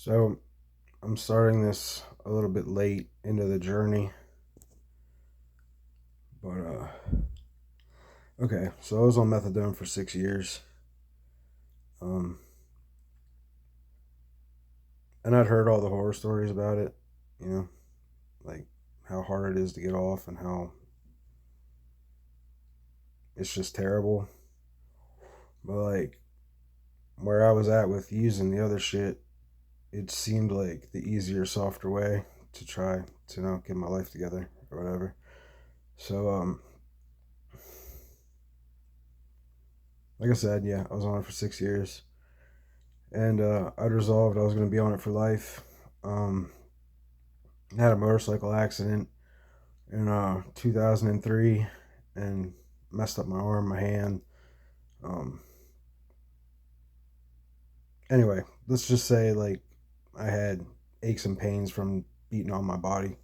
So I'm starting this a little bit late into the journey, but okay. So I was on methadone for 6 years, um, and I'd heard all the horror stories about it. You know, like how hard it is to get off and how it's just terrible. But like where I was at with using the other shit, it seemed like the easier, softer way to try to get my life together or whatever. So like I said, yeah, I was on it for 6 years. And I'd resolved I was going to be on it for life. Um, I had a motorcycle accident in 2003 and messed up my arm, my hand. Um, anyway, let's just say like I had aches and pains from beating on my body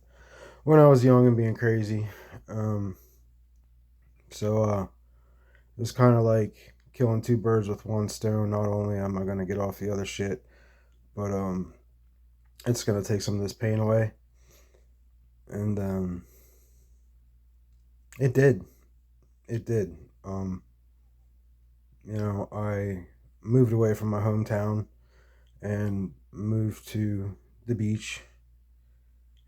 when I was young and being crazy. Um, so it was kind of like killing two birds with one stone. Not only am I going to get off the other shit, but it's going to take some of this pain away. And it did. It did. Um, I moved away from my hometown and moved to the beach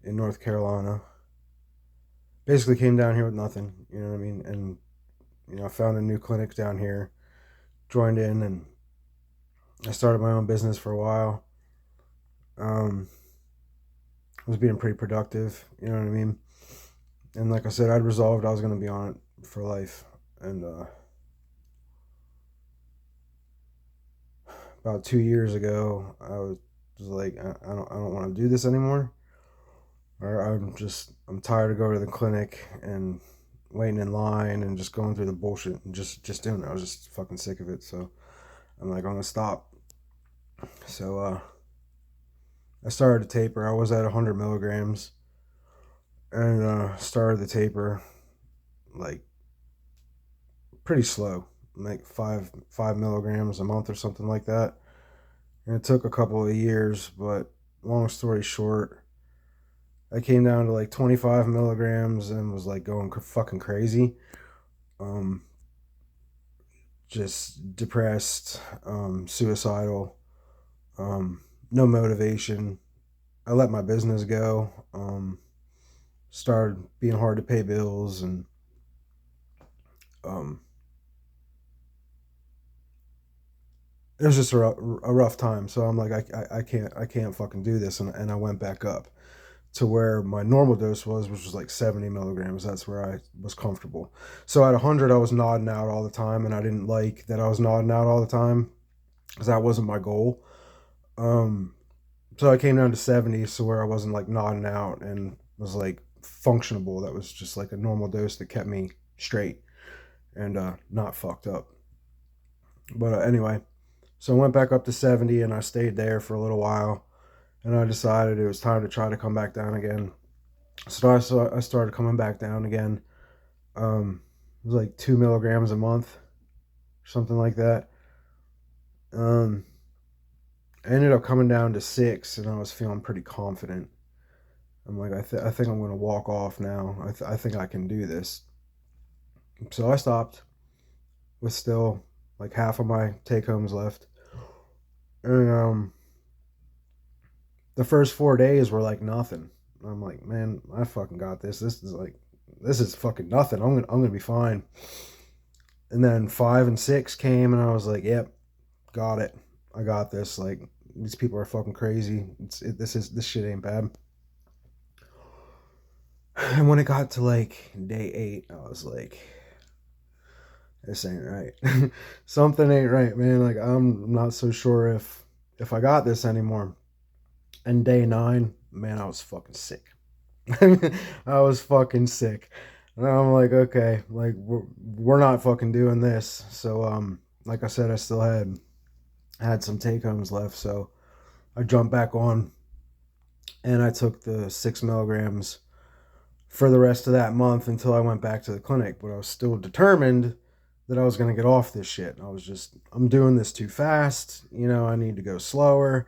in North Carolina. Basically came down here with nothing, you know what I mean? And, I found a new clinic down here, joined in, and I started my own business for a while. Um, was being pretty productive, you know what I mean? And like I said, I'd resolved I was going to be on it for life. And about 2 years ago, I was like, I don't want to do this anymore. Or I'm tired of going to the clinic and waiting in line and just going through the bullshit and just doing it. I was just fucking sick of it. So I'm like, I'm gonna stop. So I started to taper. I was at 100 milligrams and started the taper like pretty slow, like five milligrams a month or something like that. And it took a couple of years, but long story short, I came down to like 25 milligrams and was like going fucking crazy. Um, just depressed, suicidal, no motivation. I let my business go. Started being hard to pay bills, and um, it was just a rough time. So I'm like, I can't fucking do this, and I went back up to where my normal dose was, which was like 70 milligrams. That's where I was comfortable. So at 100, I was nodding out all the time, and I didn't like that I was nodding out all the time because that wasn't my goal. Um, so I came down to 70, so where I wasn't like nodding out and was like functionable. That was just like a normal dose that kept me straight and not fucked up. But anyway, so I went back up to 70 and I stayed there for a little while. And I decided it was time to try to come back down again. So I started coming back down again. It was like 2 milligrams a month, something like that. Um, I ended up coming down to 6, and I was feeling pretty confident. I'm like, I think I'm gonna walk off now. I think I can do this. So I stopped with still like half of my take homes left, and the first 4 days were like nothing. I'm like, man, I fucking got this. This is fucking nothing. I'm gonna be fine. And then 5 and 6 came, and I was like, yep, got it. I got this. Like, these people are fucking crazy. This shit ain't bad. And when it got to like day 8, I was like, this ain't right. Something ain't right, man. Like, I'm not so sure if I got this anymore. And day 9, man, I was fucking sick. I was fucking sick. And I'm like, okay, like we're not fucking doing this. So like I said, I still had some take homes left, so I jumped back on and I took the 6 milligrams for the rest of that month until I went back to the clinic. But I was still determined that I was going to get off this shit. I'm doing this too fast. I need to go slower.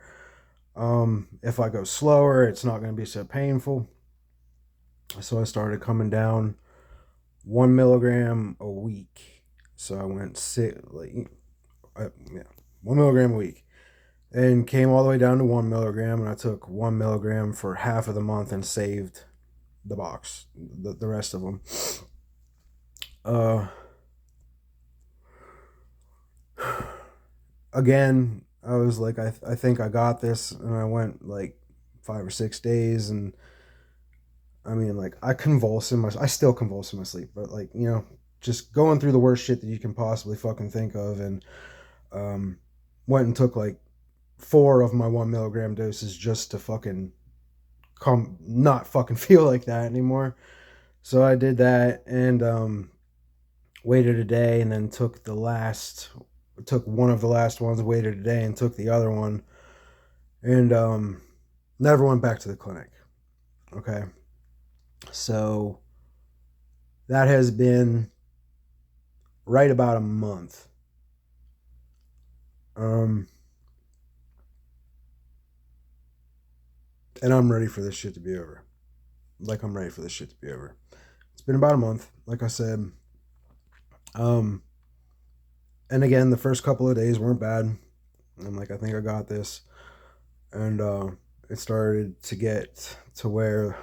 If I go slower, it's not going to be so painful. So I started coming down 1 milligram a week. So I went yeah, 1 milligram a week, and came all the way down to 1 milligram. And I took 1 milligram for half of the month and saved the box, the rest of them. Uh, Again, I was like, I think I got this, and I went like 5 or 6 days, and I mean, like, I still convulse in my sleep, but like, just going through the worst shit that you can possibly fucking think of, and um, went and took like 4 of my 1 milligram doses just to fucking come not fucking feel like that anymore. So I did that, and waited a day, and then took one of the last ones, waited a day, and took the other one, and never went back to the clinic. Okay, so that has been right about a month. Um, and I'm ready for this shit to be over. Like, I'm ready for this shit to be over. It's been about a month, like I said. Um, and again, the first couple of days weren't bad. I'm like, I think I got this. And it started to get to where,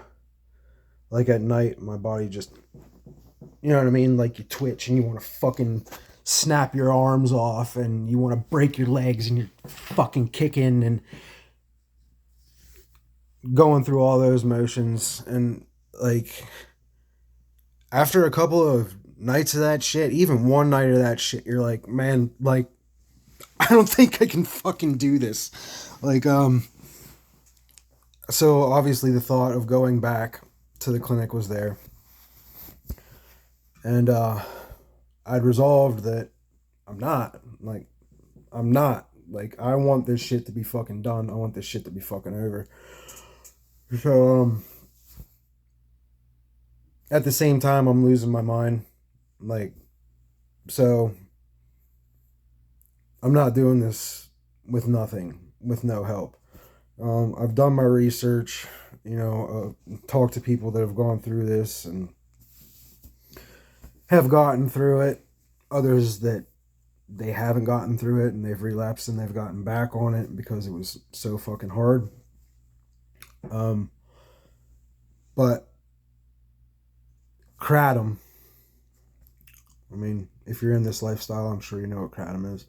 like, at night, my body just, you know what I mean? Like, you twitch and you want to fucking snap your arms off, and you want to break your legs, and you're fucking kicking and going through all those motions. And like, after a couple of nights of that shit, even one night of that shit, you're like, man, like, I don't think I can fucking do this. Like, so obviously the thought of going back to the clinic was there. And I'd resolved that I'm not. Like, I'm not. Like, I want this shit to be fucking done. I want this shit to be fucking over. So, at the same time, I'm losing my mind. Like, so I'm not doing this with nothing, with no help. I've done my research, talked to people that have gone through this and have gotten through it. Others that they haven't gotten through it and they've relapsed and they've gotten back on it because it was so fucking hard. But kratom, I mean, if you're in this lifestyle, I'm sure you know what kratom is.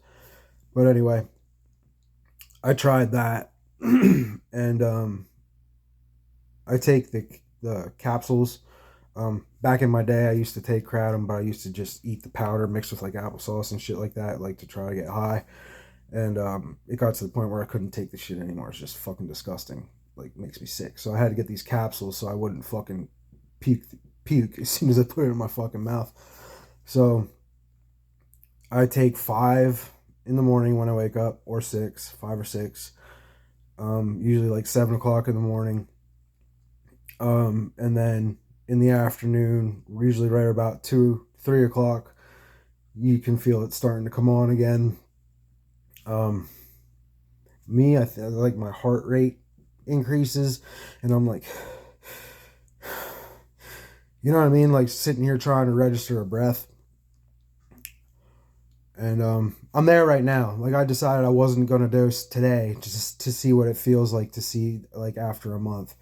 But anyway, I tried that, and I take the capsules. Back in my day, I used to take kratom, but I used to just eat the powder mixed with like applesauce and shit like that, like to try to get high. And it got to the point where I couldn't take the shit anymore. It's just fucking disgusting. Like, makes me sick. So I had to get these capsules so I wouldn't fucking puke as soon as I put it in my fucking mouth. So I take 5 in the morning when I wake up, or 6, 5 or 6. Usually like 7 o'clock in the morning. And then in the afternoon, usually right about 2, 3 o'clock, you can feel it starting to come on again. Me, like my heart rate increases, and I'm like, you know what I mean? Like, sitting here trying to register a breath. And I'm there right now. Like, I decided I wasn't gonna dose today just to see what it feels like to see, like, after a month.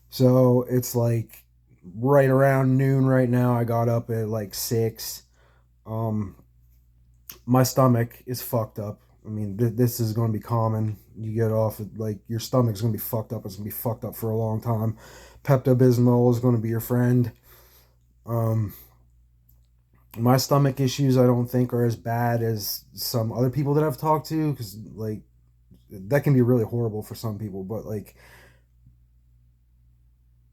So it's like right around noon right now. I got up at like 6. My stomach is fucked up. I mean, this is going to be common. You get off, like, your stomach's going to be fucked up. It's going to be fucked up for a long time. Pepto-Bismol is going to be your friend. My stomach issues, I don't think, are as bad as some other people that I've talked to, because, like, that can be really horrible for some people, but, like,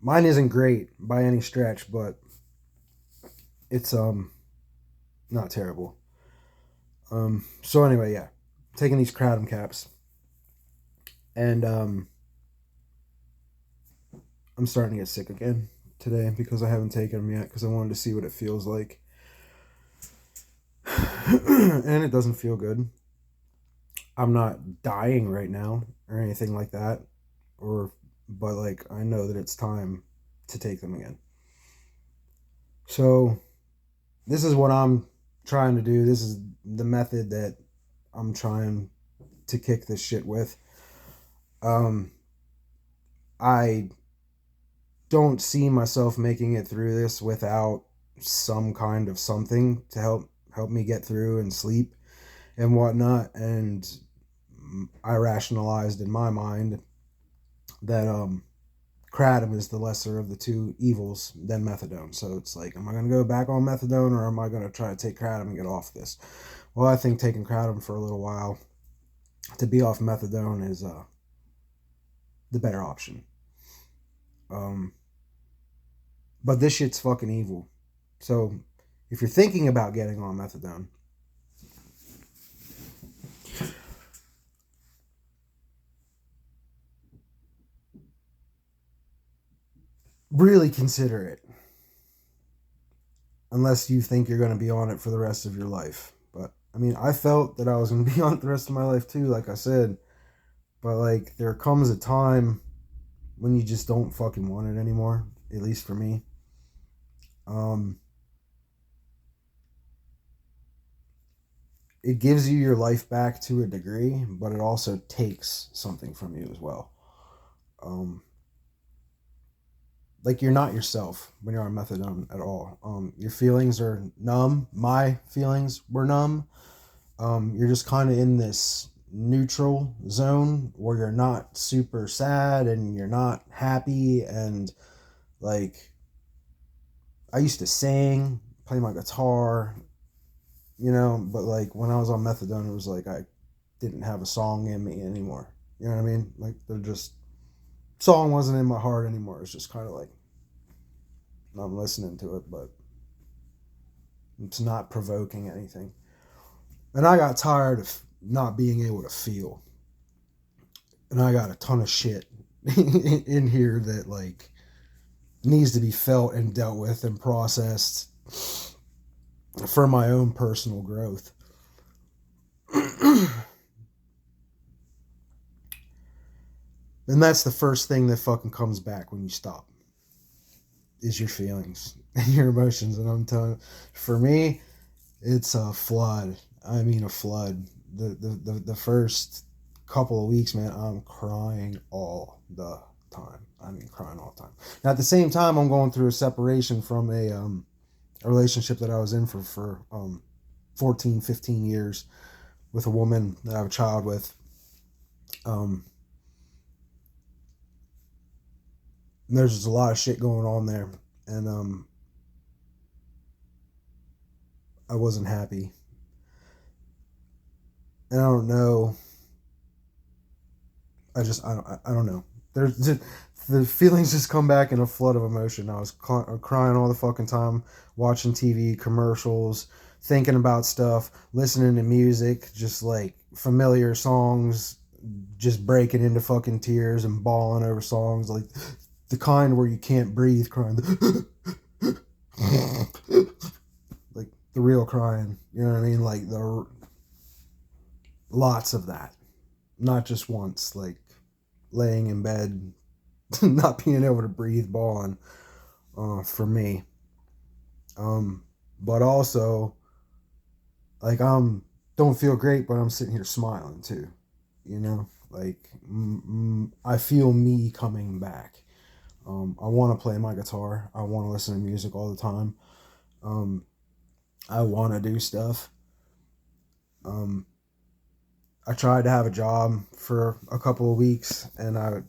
mine isn't great by any stretch, but it's not terrible. So anyway, yeah, taking these kratom caps, and I'm starting to get sick again today because I haven't taken them yet, because I wanted to see what it feels like. And it doesn't feel good. I'm not dying right now. or anything like that, but like I know that it's time to take them again. So this is what I'm trying to do. This is the method that I'm trying to kick this shit with. Um, I don't see myself making it through this without some kind of something to help me get through and sleep and whatnot. And I rationalized in my mind that kratom is the lesser of the two evils than methadone. So it's like, am I going to go back on methadone, or am I going to try to take kratom and get off this? Well, I think taking kratom for a little while to be off methadone is the better option. Um, but this shit's fucking evil. So if you're thinking about getting on methadone, really consider it. Unless you think you're going to be on it for the rest of your life. But I mean, I felt that I was going to be on it the rest of my life too, like I said. But like, there comes a time when you just don't fucking want it anymore. At least for me. Um, it gives you your life back to a degree, but it also takes something from you as well. Um, like you're not yourself when you're on methadone at all. Your feelings are numb. My feelings were numb. You're just kind of in this neutral zone where you're not super sad and you're not happy. And like, I used to sing, play my guitar, but like when I was on methadone, it was like I didn't have a song in me anymore. You know what I mean? Like, they're just, song wasn't in my heart anymore. It's just kind of like, I'm listening to it, but it's not provoking anything. And I got tired of not being able to feel. And I got a ton of shit in here that like needs to be felt and dealt with and processed for my own personal growth. And that's the first thing that fucking comes back when you stop, is your feelings and your emotions. And I'm telling you, for me, it's a flood. I mean, a flood. The first couple of weeks, man, I'm crying all the time. I mean, crying all the time. Now, at the same time, I'm going through a separation from a relationship that I was in for 14, 15 years with a woman that I have a child with. There's just a lot of shit going on there. And I wasn't happy. And I don't know. I don't know. There's just, the feelings just come back in a flood of emotion. I was crying all the fucking time, watching TV commercials, thinking about stuff, listening to music, just like familiar songs, just breaking into fucking tears and bawling over songs, like the kind where you can't breathe, crying. Like the real crying, you know what I mean? Like lots of that, not just once, like laying in bed, not being able to breathe, bawling, for me. But also, like, don't feel great, but I'm sitting here smiling too, like, I feel me coming back. I want to play my guitar. I want to listen to music all the time. I want to do stuff. I tried to have a job for a couple of weeks, and I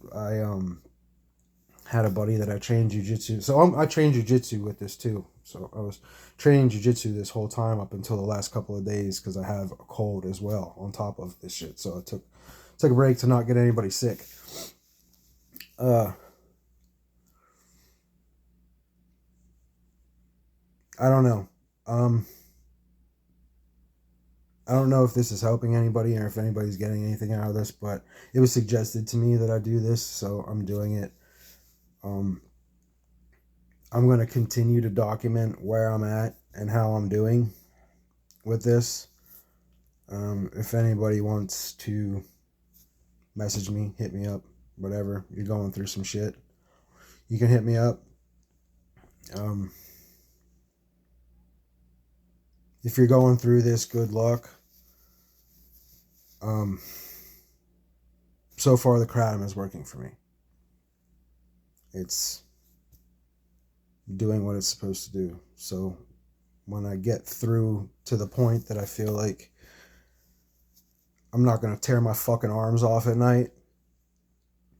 had a buddy that I trained jujitsu. So I trained jujitsu with this too. So I was training jujitsu this whole time up until the last couple of days because I have a cold as well on top of this shit. So I took a break to not get anybody sick. I don't know. I don't know if this is helping anybody or if anybody's getting anything out of this, but it was suggested to me that I do this, so I'm doing it. I'm going to continue to document where I'm at and how I'm doing with this. If anybody wants to message me, hit me up, whatever. You're going through some shit, you can hit me up. If you're going through this, good luck. So far the kratom is working for me. It's doing what it's supposed to do. So when I get through to the point that I feel like I'm not going to tear my fucking arms off at night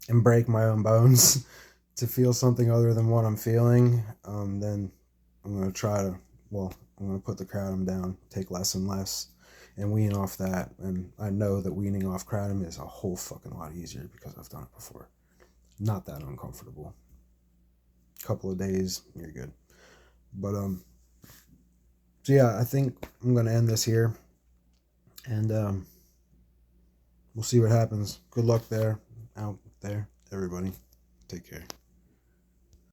and break my own bones to feel something other than what I'm feeling, then I'm going to try to, I'm going to put the kratom down, take less and less, and wean off that. And I know that weaning off kratom is a whole fucking lot easier because I've done it before. Not that uncomfortable. Couple of days, you're good. But so yeah, I think I'm gonna end this here, and we'll see what happens. Good luck there, out there, everybody. Take care.